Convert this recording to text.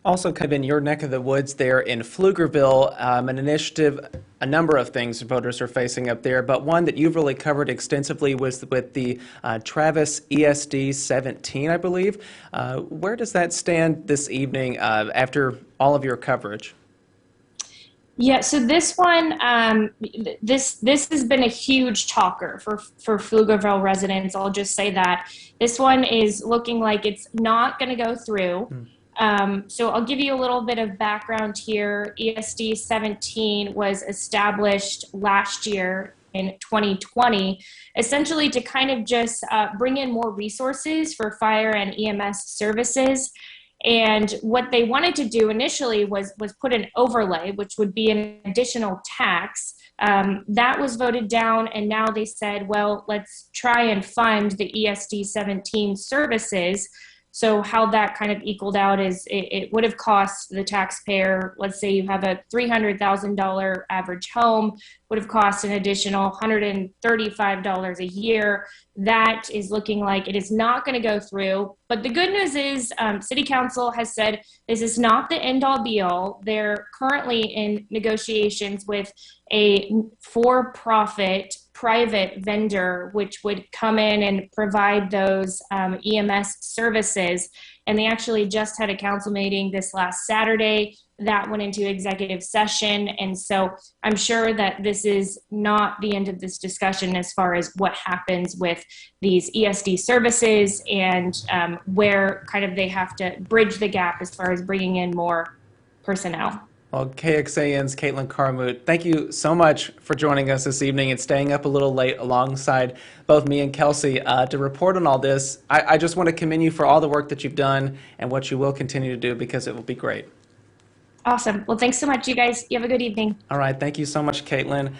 Also, kind of in your neck of the woods there in Pflugerville, an initiative, a number of things voters are facing up there, but one that you've really covered extensively was with the Travis ESD 17, I believe. Where does that stand this evening after all of your coverage? Yeah, so this one, this has been a huge talker for Pflugerville residents. I'll just say that this one is looking like it's not going to go through. So I'll give you a little bit of background here. ESD 17 was established last year in 2020, essentially to kind of just bring in more resources for fire and EMS services. And what they wanted to do initially was put an overlay, which would be an additional tax. That was voted down, and now they said, well, let's try and fund the ESD 17 services. So how that kind of equaled out is it would have cost the taxpayer, let's say you have a $300,000 average home, would have cost an additional $135 a year. That is looking like it is not going to go through. But the good news is City Council has said this is not the end all be all. They're currently in negotiations with a for-profit private vendor, which would come in and provide those EMS services. And they actually just had a council meeting this last Saturday that went into executive session. And so I'm sure that this is not the end of this discussion as far as what happens with these ESD services and where kind of they have to bridge the gap as far as bringing in more personnel. Well, KXAN's Caitlin Carmoot, thank you so much for joining us this evening and staying up a little late alongside both me and Kelsey to report on all this. I just want to commend you for all the work that you've done and what you will continue to do because it will be great. Awesome. Well, thanks so much, you guys. You have a good evening. All right, thank you so much, Caitlin.